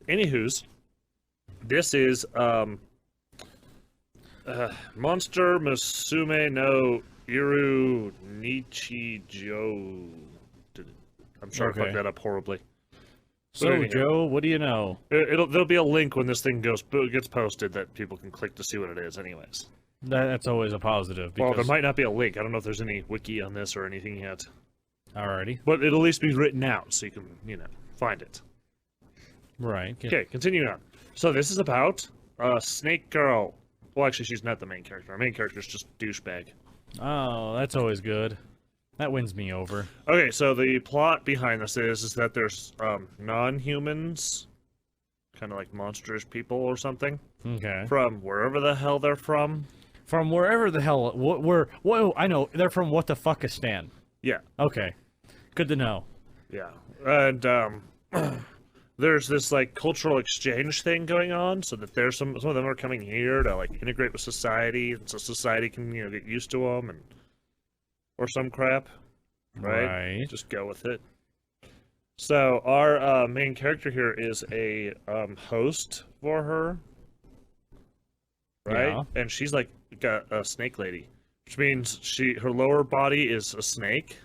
Anywho's, this is Monster Musume no Iru Nichijo. I'm sorry if I fucked that up horribly. So, anyhow, Joe, what do you know? There'll be a link when this thing gets posted that people can click to see what it is anyways. That's always a positive. Well, there might not be a link. I don't know if there's any wiki on this or anything yet. Alrighty. But it'll at least be written out so you can, find it. Right. Okay, continuing on. So this is about a snake girl. Well, actually, she's not the main character. Our main character is just douchebag. Oh, that's always good. That wins me over. Okay, so the plot behind this is that there's non-humans, kind of like monstrous people or something. Okay. From wherever the hell they're from. From wherever the hell... I know. They're from What the Fuckistan. Yeah. Okay. Good to know. Yeah. And there's this like cultural exchange thing going on, so that there's some of them are coming here to like integrate with society, and so society can get used to them and or some crap, right? Just go with it. So our main character here is a host for her, right? Yeah. And she's like got a snake lady, which means her lower body is a snake.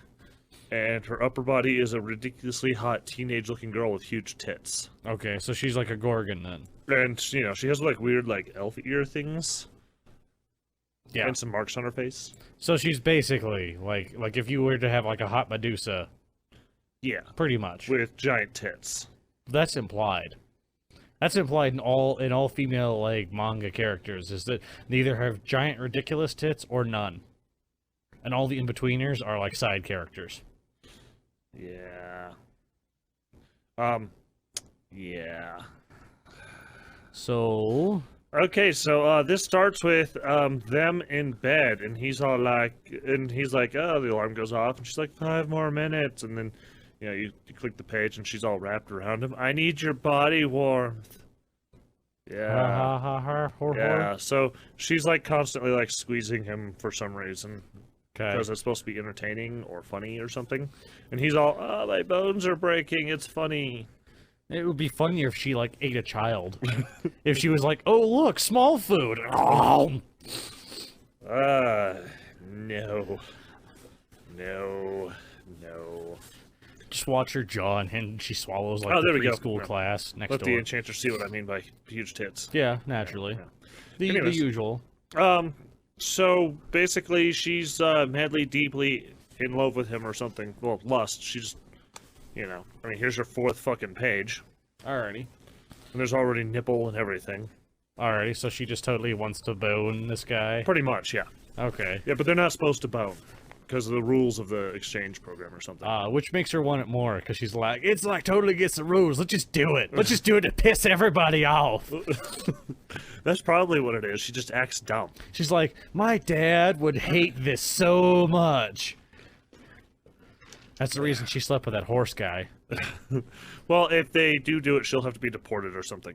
And her upper body is a ridiculously hot teenage-looking girl with huge tits. Okay, so she's like a Gorgon then. And she has like weird like elf ear things. Yeah. And some marks on her face. So she's basically like if you were to have like a hot Medusa. Yeah. Pretty much. With giant tits. That's implied. That's implied in all female like manga characters, is that they either have giant ridiculous tits or none. And all the in-betweeners are like side characters. Yeah. Yeah. So... Okay, so this starts with them in bed, and he's like, oh, the alarm goes off, and she's like, 5 more minutes, and then, you click the page, and she's all wrapped around him. I need your body warmth. Yeah. Yeah, so she's like constantly like squeezing him for some reason. Because it's supposed to be entertaining or funny or something. And he's all, oh, my bones are breaking, it's funny. It would be funnier if she, like, ate a child. If she was like, oh, look, small food. Oh. No. No. No. Just watch her jaw and she swallows, like, the preschool class next door. Let the enchanter see what I mean by huge tits. Yeah, naturally. Yeah. The usual. So, basically, she's madly, deeply in love with him or something. Well, lust. She's, here's her 4th fucking page. Alrighty. And there's already nipple and everything. Alrighty, so she just totally wants to bone this guy? Pretty much, yeah. Okay. Yeah, but they're not supposed to bone. Because of the rules of the exchange program or something. Which makes her want it more, because she's like, it's like totally against the rules, let's just do it. Let's just do it to piss everybody off. That's probably what it is. She just acts dumb. She's like, my dad would hate this so much. That's the reason she slept with that horse guy. Well, if they do it, she'll have to be deported or something.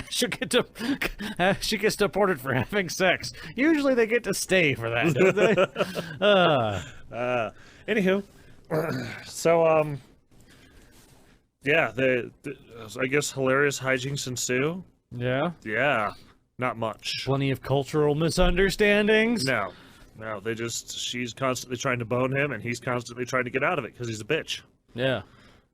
She gets deported for having sex. Usually they get to stay for that, don't they? Anywho. So, yeah, I guess hilarious hijinks ensue. Yeah? Yeah. Not much. Plenty of cultural misunderstandings? No. No, she's constantly trying to bone him, and he's constantly trying to get out of it, because he's a bitch. Yeah.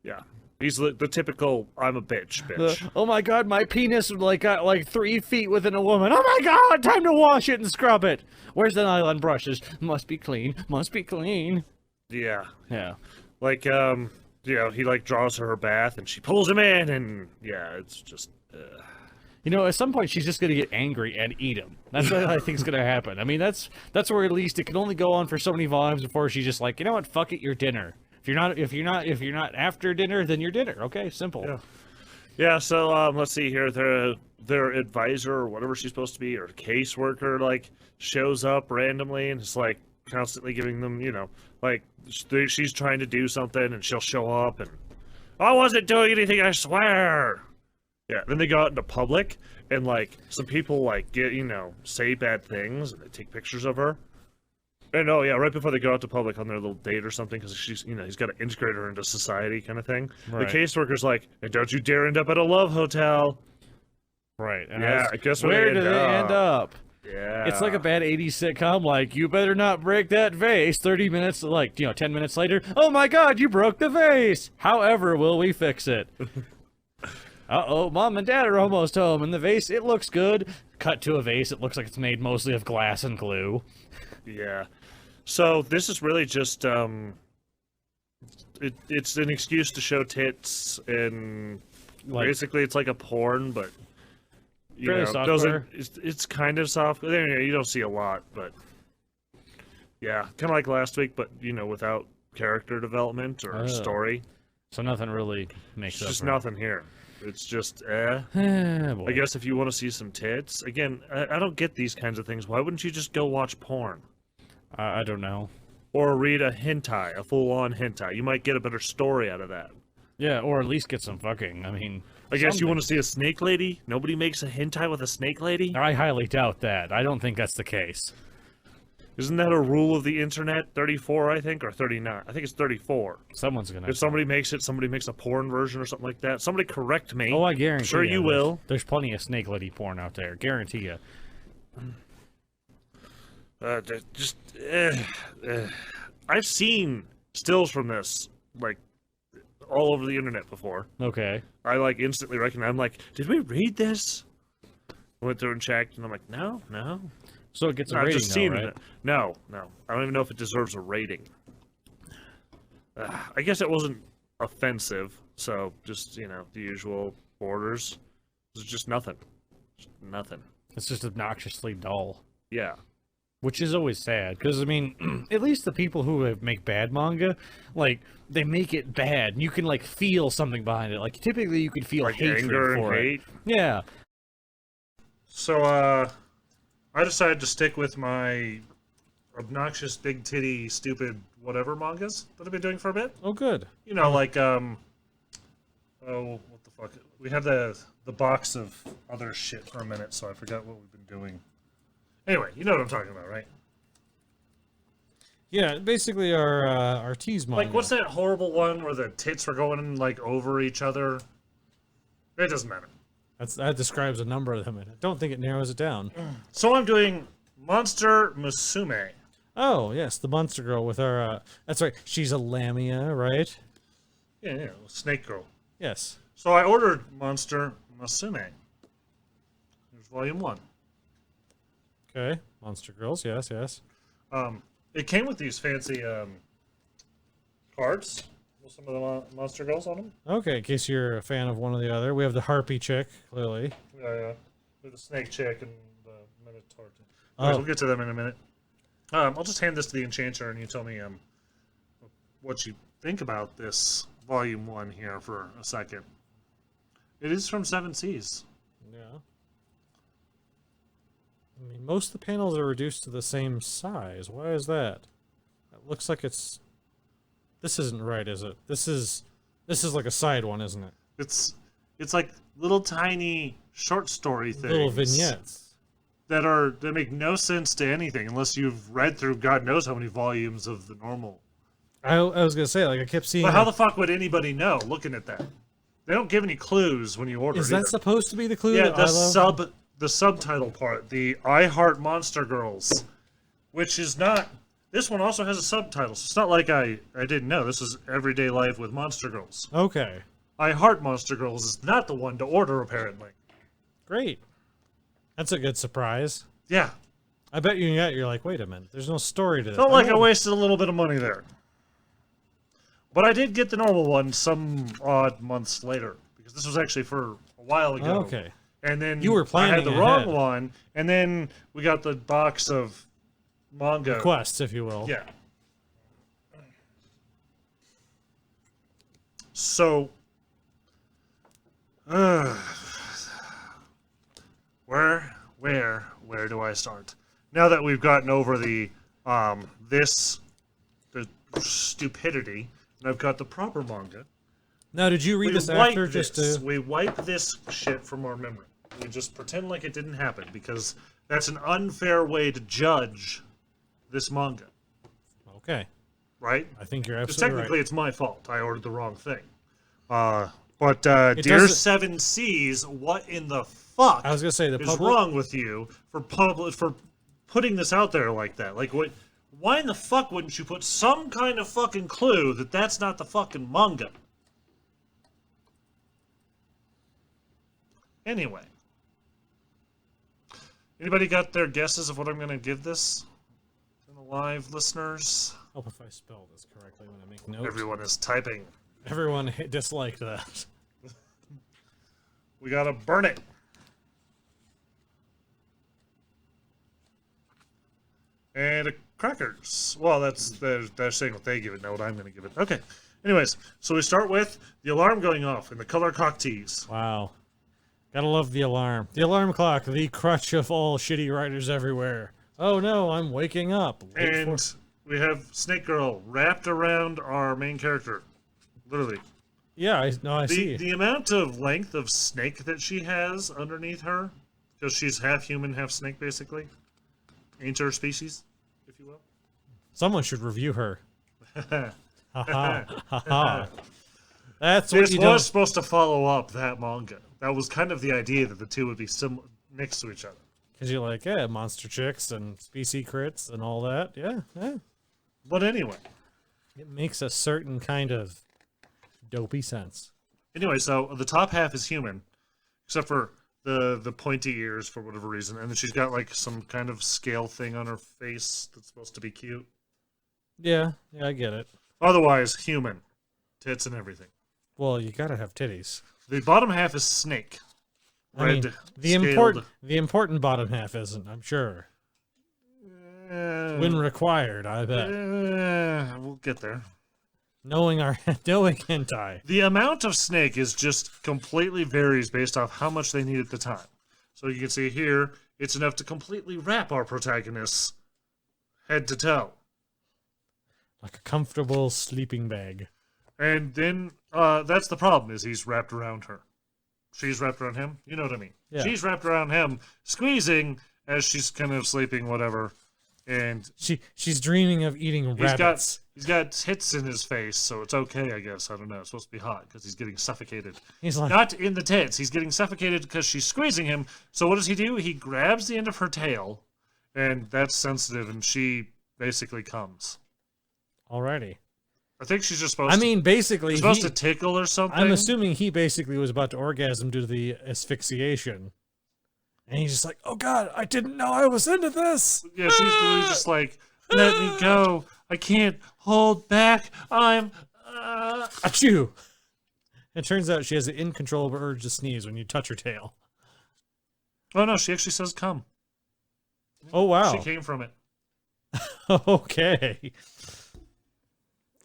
Yeah. He's the typical, I'm a bitch. Oh my god, my penis got like 3 feet within a woman. Oh my god, time to wash it and scrub it. Where's the nylon brushes? Must be clean, must be clean. Yeah. Yeah. Like, he like draws her bath, and she pulls him in, and yeah, it's just... at some point she's just gonna get angry and eat him. That's what I think's gonna happen. I mean, that's where at least it can only go on for so many volumes before she's just like, you know what, fuck it, you're dinner. If you're not after dinner, then you're dinner. Okay, simple. Yeah. Yeah. So let's see here. Their advisor or whatever she's supposed to be, or caseworker, like shows up randomly and is like constantly giving them, like she's trying to do something and she'll show up and I wasn't doing anything, I swear. Yeah, then they go out into public, and, like, some people, like, get, say bad things, and they take pictures of her. And oh yeah, right before they go out to public on their little date or something, because she's, he's got to integrate her into society, kind of thing. Right. The caseworker's like, "And don't you dare end up at a love hotel." Right. And Yeah, I guess where do they end up? Yeah, It's like a bad 80s sitcom, like, you better not break that vase. 30 minutes, 10 minutes later, oh my god, you broke the vase! However, will we fix it? Uh-oh, mom and dad are almost home, and the vase, it looks good. Cut to a vase, it looks like it's made mostly of glass and glue. Yeah. So this is really just it's an excuse to show tits, and basically it's like a porn, but doesn't. It's kind of soft. You don't see a lot, but yeah, kind of like last week, but without character development or story. So nothing really makes It's up. just for nothing here. It's just Boy. I guess if you want to see some tits, again, I don't get these kinds of things. Why wouldn't you just go watch porn? I don't know. Or read a hentai, a full-on hentai. You might get a better story out of that. Yeah, or at least get some fucking, I guess you want to see a snake lady? Nobody makes a hentai with a snake lady? I highly doubt that. I don't think that's the case. Isn't that a rule of the internet? 34, I think, or 39? I think it's 34. Someone's gonna... If somebody makes a porn version or something like that, somebody correct me. Oh, I guarantee Sure you will. There's plenty of snake lady porn out there. Guarantee you. I've seen stills from this, like, all over the internet before. Okay. I, instantly recognize. I'm like, did we read this? I went through and checked, and I'm like, no. So it gets a I've rating, just though, seen right? it. No. I don't even know if it deserves a rating. I guess it wasn't offensive, so just, the usual borders. It's just nothing. Nothing. It's just obnoxiously dull. Yeah. Which is always sad, because, at least the people who make bad manga, they make it bad, and you can, feel something behind it. Typically you can feel hatred anger for and it. hate. Yeah. So, I decided to stick with my obnoxious, big titty, stupid whatever mangas that I've been doing for a bit. Oh, good. Oh, what the fuck? We had the box of other shit for a minute, so I forgot what we've been doing. Anyway, you know what I'm talking about, right? Yeah, basically our tease manga. What's that horrible one where the tits were going, over each other? It doesn't matter. That describes a number of them, and I don't think it narrows it down. So I'm doing Monster Musume. Oh, yes, the monster girl with our... that's right, she's a lamia, right? Yeah, snake girl. Yes. So I ordered Monster Musume. Here's volume 1. Okay, monster girls, yes. It came with these fancy cards with some of the monster girls on them. Okay, in case you're a fan of one or the other. We have the harpy chick, clearly. Yeah. With the snake chick and the minotaur. Oh. Anyways, we'll get to them in a minute. I'll just hand this to the enchanter, and you tell me what you think about this volume 1 here for a second. It is from Seven Seas. Yeah. Most of the panels are reduced to the same size. Why is that? It looks like it's... This isn't right, is it? This is like a side one, isn't it? It's like little tiny short story things. Little vignettes. That make no sense to anything unless you've read through God knows how many volumes of the normal. I was gonna say, I kept seeing... But how the fuck would anybody know looking at that? They don't give any clues when you order. Is that either. supposed to be the clue? Yeah, that the subtitle part, the I Heart Monster Girls, which is not. This one also has a subtitle, so it's not like I didn't know. This is Everyday Life with Monster Girls. Okay. I Heart Monster Girls is not the one to order, apparently. Great. That's a good surprise. Yeah. I bet you're like, wait a minute, there's no story to this. Felt like I wasted a little bit of money there. But I did get the normal one some odd months later, because this was actually for a while ago. Okay. And then You were I had planning the wrong ahead. one, and then we got the box of manga. Quests, if you will. Yeah. So, where do I start? Now that we've gotten over the stupidity, and I've got the proper manga. Now, did you read this after just to... We wipe this shit from our memory. We just pretend like it didn't happen, because that's an unfair way to judge this manga. Okay. right? I think you're Because absolutely technically right. it's my fault. I ordered the wrong thing. But It Dear doesn't- Seven Seas, what in the fuck I was gonna say the is public. wrong with you for putting this out there like that? Like, what? Why in the fuck wouldn't you put some kind of fucking clue that that's not the fucking manga? Anyway, anybody got their guesses of what I'm gonna give this? In the live listeners, Hope if I spell this correctly when I make notes. everyone is typing. Everyone disliked that. We gotta burn it. And crackers. Well, they're saying what they give it, not what I'm going to give it. Okay. Anyways, so we start with the alarm going off in the color cock tees. Wow. Gotta love the alarm. The alarm clock, the crutch of all shitty writers everywhere. Oh no, I'm waking up. Wait And for- we have Snake Girl wrapped around our main character. Literally. Yeah, I see. The amount of length of snake that she has underneath her, because she's half human, half snake, basically. Interspecies, if you will. Someone should review her. Ha ha ha ha. That's what This you was don't. supposed to follow up that manga. That was kind of the idea that the two would be next to each other. Because you're like, yeah, monster chicks and species crits and all that. Yeah, yeah. But anyway. It makes a certain kind of dopey sense. Anyway, so the top half is human, except for the pointy ears for whatever reason, and then she's got like some kind of scale thing on her face that's supposed to be cute. Yeah, yeah, I get it. Otherwise, human. Tits and everything. Well, you gotta have titties. The bottom half is snake. I mean, Red, the important bottom half isn't, I'm sure. When required, I bet. We'll get there. Knowing hentai. The amount of snake is just completely varies based off how much they need at the time. So you can see here, it's enough to completely wrap our protagonists head to toe. Like a comfortable sleeping bag. And then that's the problem, is he's wrapped around her. She's wrapped around him. You know what I mean? Yeah. She's wrapped around him, squeezing as she's kind of sleeping, whatever. And She's dreaming of eating rabbits. he's got tits in his face, so it's okay, I guess. I don't know. It's supposed to be hot because he's getting suffocated. He's like, Not in the tits. He's getting suffocated because she's squeezing him. So what does he do? He grabs the end of her tail, and that's sensitive, and she basically comes. alrighty. I think she's just supposed. I mean, basically, she's supposed to tickle or something. I'm assuming he basically was about to orgasm due to the asphyxiation. And he's just like, oh god, I didn't know I was into this. Yeah, she's literally just like, let me go. I can't hold back. I'm. Achoo! It turns out she has an uncontrollable urge to sneeze when you touch her tail. Oh no, she actually says come. Oh wow. She came from it. Okay.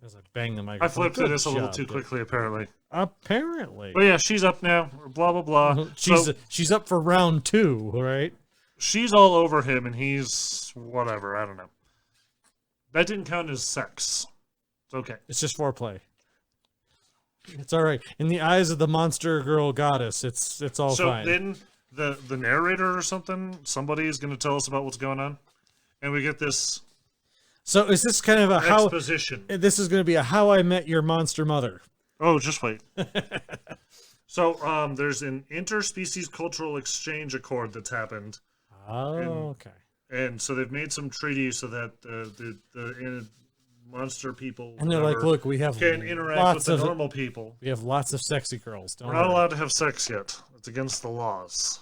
As I bang the microphone. I flipped through Good this a little job, too dude. quickly, apparently. Apparently. But yeah, she's up now. Blah blah blah. She's up for round 2, right? She's all over him, and he's whatever. I don't know. That didn't count as sex. It's okay. It's just foreplay. It's all right. In the eyes of the monster girl goddess, it's all So fine. then the narrator or somebody is going to tell us about what's going on, and we get this So is this kind of a how? exposition. This is going to be a How I Met Your Monster Mother. Oh, just wait. So there's an interspecies cultural exchange accord that's happened, Oh, okay. and so they've made some treaties so that the monster people And they're like, whatever, look, we have can interact with lots the of normal people. we have lots of sexy girls. Don't We're not worry. allowed to have sex yet. It's against the laws.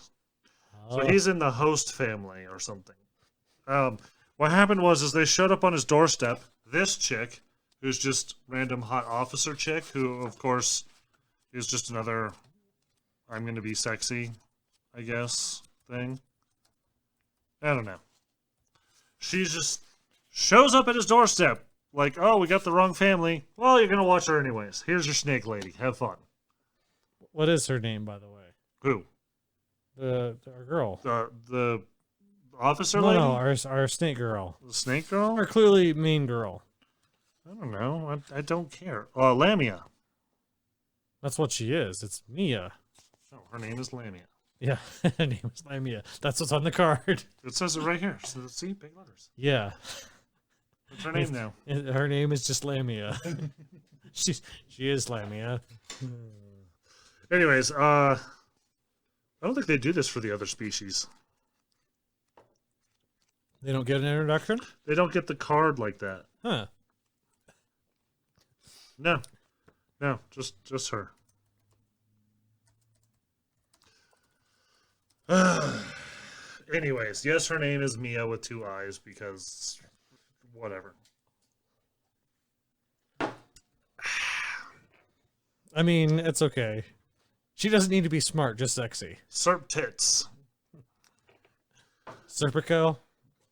Oh. So he's in the host family or something. What happened was they showed up on his doorstep. This chick, who's just random hot officer chick, who of course is just another I'm going to be sexy, I guess, thing. I don't know. She just shows up at his doorstep like, oh, we got the wrong family. Well, you're going to watch her anyways. Here's your snake lady. Have fun. What is her name, by the way? Who? Our girl. The officer No, lady? no, our snake girl. The snake girl? Our clearly main girl. I don't know. I don't care. Lamia. That's what she is. It's Mia. Oh, her name is Lamia. Yeah, her name is Mia. That's what's on the card. It says it right here. So, see, big letters. Yeah. What's her name now? Her name is just Lamia. she is Lamia. Anyways, I don't think they do this for the other species. They don't get an introduction? They don't get the card like that. Huh. No, just her. Anyways, yes, her name is Mia with 2 eyes because whatever. I mean, it's okay. She doesn't need to be smart, just sexy. Serp tits. Serpico?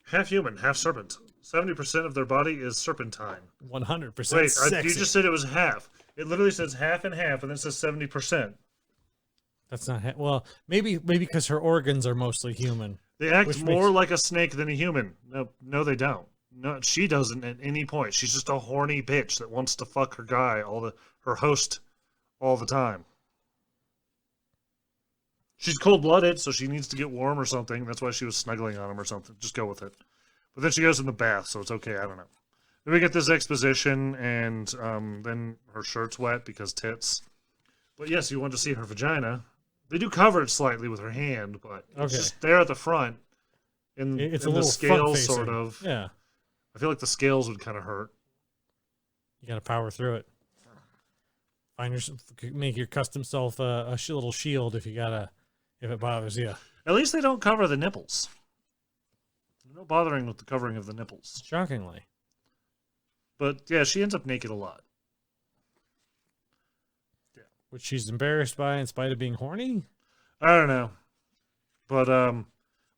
Half human, half serpent. 70% of their body is serpentine. 100% Wait, sexy. you just said it was half. It literally says half and half, and then it says 70%. That's not... well, maybe because her organs are mostly human. They act Which more makes- like a snake than a human. No, they don't. No, she doesn't at any point. She's just a horny bitch that wants to fuck her guy, her host, all the time. She's cold-blooded, so she needs to get warm or something. That's why she was snuggling on him or something. Just go with it. But then she goes in the bath, so it's okay. I don't know. Then we get this exposition, and then her shirt's wet because tits. But yes, you want to see her vagina. They do cover it slightly with her hand, but it's just there at the front. It's in a the little scales, front-facing. sort of. Yeah. I feel like the scales would kind of hurt. You gotta power through it. Make your custom self a little shield if it bothers you. At least they don't cover the nipples. No bothering with the covering of the nipples. Shockingly. But yeah, she ends up naked a lot. Which she's embarrassed by in spite of being horny? I don't know. But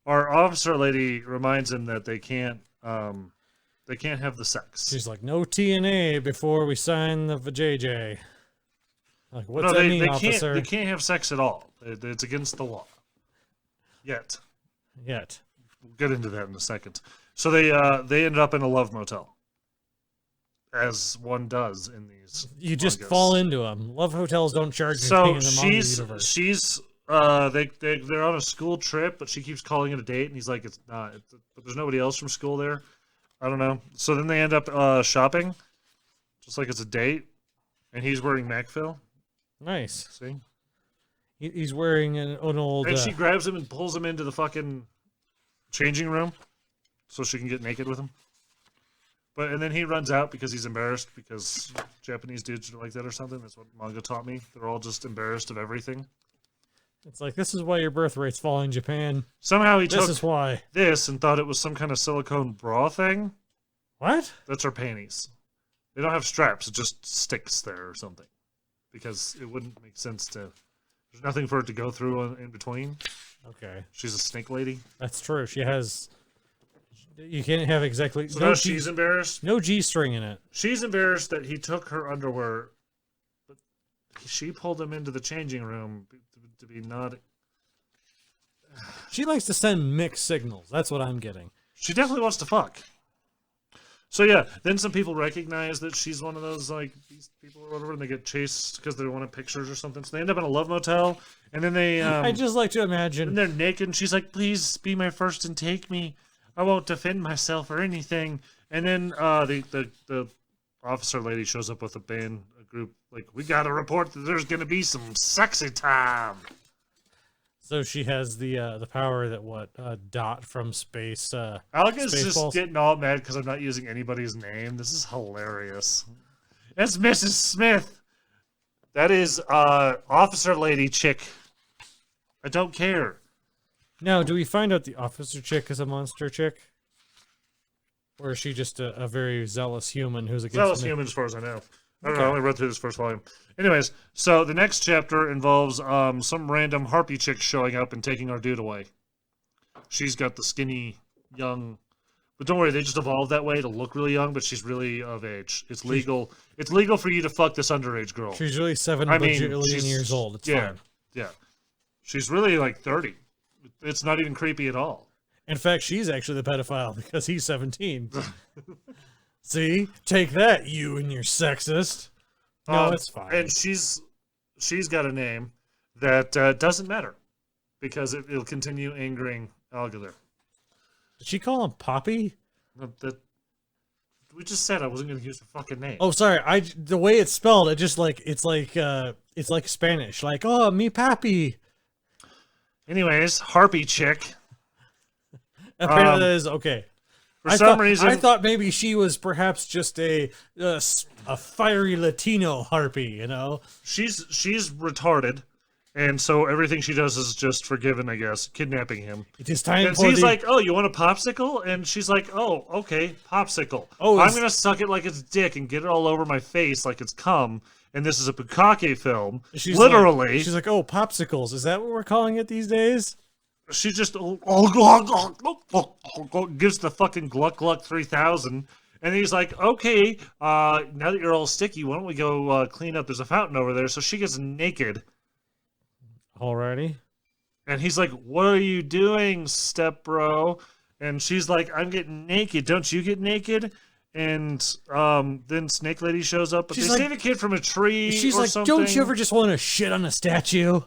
our officer lady reminds him that they can't have the sex. She's like, no TNA before we sign the JJ. Like, what's No, that they, mean, they officer? can't. They can't have sex at all. It's against the law. Yet. We'll get into that in a second. So they ended up in a love motel, as one does in these. You just mangas. fall into them. Love hotels don't charge you So in the manga universe. she's they're on a school trip, but she keeps calling it a date, and he's like, it's not. But there's nobody else from school there. I don't know. So then they end up shopping, just like it's a date, and he's wearing Macville. Nice. See. He's wearing an old... And she grabs him and pulls him into the fucking changing room so she can get naked with him. And then he runs out because he's embarrassed because Japanese dudes are like that or something. That's what manga taught me. They're all just embarrassed of everything. It's like, this is why your birth rate's falling in Japan. Somehow he This took is why. this and thought it was some kind of silicone bra thing. What? That's her panties. They don't have straps. It just sticks there or something. Because it wouldn't make sense to... There's nothing for it to go through in between. Okay. She's a snake lady. That's true. She has... You can't have exactly... So now she's embarrassed. No G-string in it. She's embarrassed that he took her underwear, but she pulled him into the changing room to be not... She likes to send mixed signals. That's what I'm getting. She definitely wants to fuck. So yeah, then some people recognize that she's one of those, like, these people or whatever, and they get chased because they wanted pictures or something. So they end up in a love motel, and then they... I just like to imagine... And they're naked, and she's like, please be my first and take me. I won't defend myself or anything. And then the officer lady shows up with a group, like, we gotta report that there's gonna be some sexy time. So she has the power that Dot from Space. Alga's Spaceballs. just getting all mad because I'm not using anybody's name. This is hilarious. It's Mrs. Smith. That is officer lady chick. I don't care. Now, do we find out the officer chick is a monster chick? Or is she just a very zealous human who's against Zealous me? human, as far as I know. I don't know. I only read through this first volume. Anyways, so the next chapter involves some random harpy chick showing up and taking our dude away. She's got the skinny, young... But don't worry, they just evolved that way to look really young, but she's really of age. It's legal. It's legal for you to fuck this underage girl. She's really 7 I mean, bajillion she's- years old. It's yeah, fine. yeah. She's really like 30. It's not even creepy at all. In fact, she's actually the pedophile because he's 17. See? Take that, you and your sexist. No, it's fine. And she's got a name that doesn't matter because it'll continue angering Alga there. Did she call him Poppy? That We just said I wasn't gonna use the fucking name. Oh, sorry. The way it's spelled, it's like Spanish. Like, oh, mi papi. Anyways, Harpy chick. Apparently that is okay. For some reason, I thought maybe she was perhaps just a fiery Latino harpy. You know, she's retarded, and so everything she does is just forgiven, I guess. Kidnapping him. it is time And for he's the. like, "Oh, you want a popsicle?" And she's like, "Oh, okay, popsicle. Oh, I'm gonna suck it like it's dick and get it all over my face like it's cum." And this is a bukkake film. She's Literally, she's like, oh, popsicles. Is that what we're calling it these days? she just gives the fucking Gluck Gluck 3000. And he's like, okay, now that you're all sticky, why don't we go clean up? There's a fountain over there. So she gets naked. Alrighty. And he's like, what are you doing, step bro? And she's like, I'm getting naked. Don't you get naked? And then Snake Lady shows up, but She's they like- save a kid from a tree. She's or like, something. don't you ever just want to shit on a statue?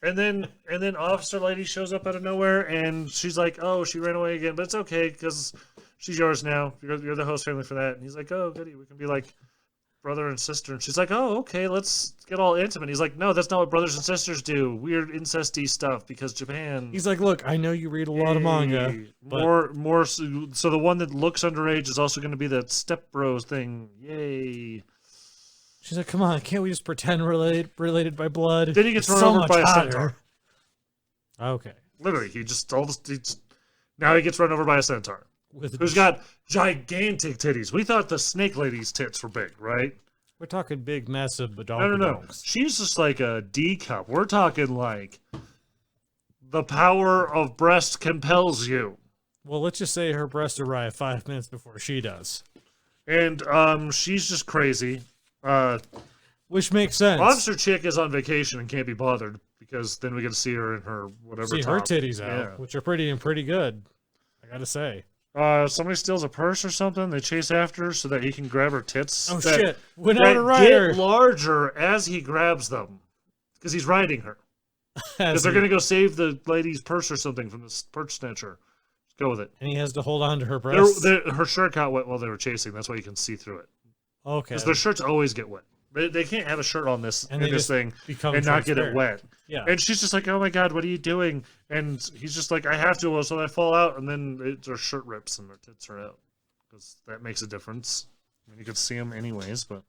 And then Officer Lady shows up out of nowhere, and she's like, "Oh, she ran away again, but it's okay because she's yours now. You're the host family for that." And he's like, "Oh, goody, we can be like brother and sister." And she's like, "Oh, okay, let's get all intimate." He's like, "No, that's not what brothers and sisters do. Weird incesty stuff because Japan." He's like, look, I know you read a lot of manga, Yay. but more. So the one that looks underage is also going to be that step bros thing. Yay! she's like, come on, can't we just pretend related by blood? Then he gets It's run so over much by a hotter. centaur. Okay. Literally, now he gets run over by a centaur. Who's got gigantic titties. We thought the Snake Lady's tits were big, right? We're talking big, massive No. badonkadonks. She's just like a D cup. We're talking like the power of breast compels you. Well, let's just say her breasts arrive 5 minutes before she does. And she's just crazy. Which makes sense. Monster Chick is on vacation and can't be bothered because then we get to see her in her whatever See her top. titties out, Yeah. which are pretty good. I gotta say. Somebody steals a purse or something. They chase after her so that he can grab her tits. Oh that, shit! Winona that Ryder. get larger as he grabs them because he's riding her. Because Has they're he- going to go save the lady's purse or something from this purse snatcher. Let's go with it. and he has to hold on to her breasts. Her shirt got wet while they were chasing. That's why you can see through it. Okay. Because their shirts always get wet. They can't have a shirt on this And in they this just thing become and not get it transparent. wet. Yeah. And she's just like, "Oh my god, what are you doing?" And he's just like, "I have to." So I fall out, and then their shirt rips and their tits are out. Because that makes a difference. I mean, you could see them anyways, but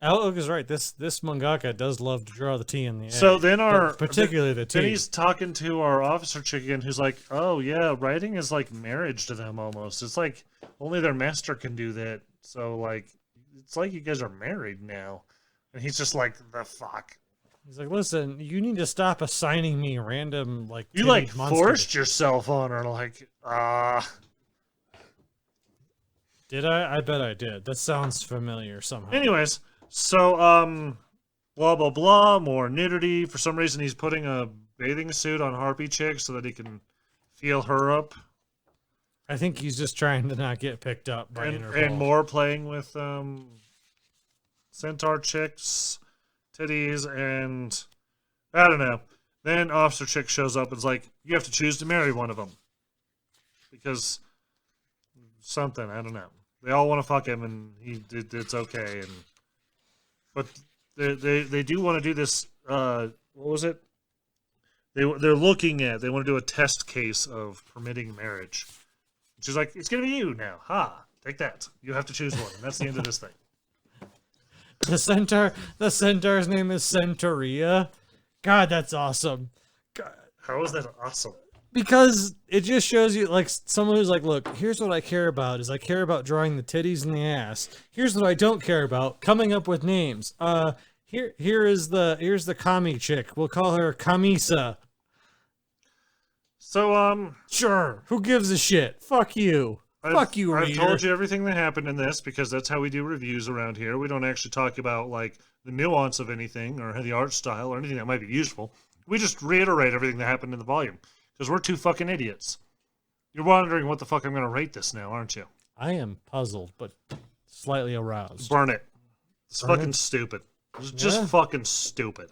Outlook is right. This mangaka does love to draw the T in the A. so then But particularly the T. Then he's talking to our officer chick again, who's like, "Oh yeah, writing is like marriage to them almost. It's like only their master can do that. So like, it's like you guys are married now." And he's just like, "The fuck." He's like, listen, you need to stop assigning me random like. You titty like monsters." forced yourself on her, like, Did I? I bet I did. That sounds familiar somehow. Anyways, so blah blah blah, more nudity. For some reason, he's putting a bathing suit on Harpy Chick so that he can feel her up, I think he's just trying to not get picked up by and Interpol. more playing with Centaur Chick's titties, and I don't know. Then Officer Chick shows up and is like, "You have to choose to marry one of them because something, I don't know. They all want to fuck him, and it's okay." And but they do want to do this. What was it? They want to do a test case of permitting marriage. She's like, "It's gonna be you now, take that. You have to choose one, and that's the end of this thing." The centaur's name is Centauria. God, that's awesome. God. How is that awesome? Because it just shows you, like, someone who's like, look, here's what I care about, is I care about drawing the titties and the ass. Here's what I don't care about, coming up with names. Here's the Kami chick. We'll call her Kamisa. So, Sure. Who gives a shit? Fuck you. Fuck you, I've reader. told you everything that happened in this because that's how we do reviews around here. We don't actually talk about, like, the nuance of anything or the art style or anything that might be useful. We just reiterate everything that happened in the volume because we're two fucking idiots. You're wondering what the fuck I'm going to rate this now, aren't you? I am puzzled, but slightly aroused. Burn it. It's Burn fucking it? stupid. It's just Yeah. fucking stupid.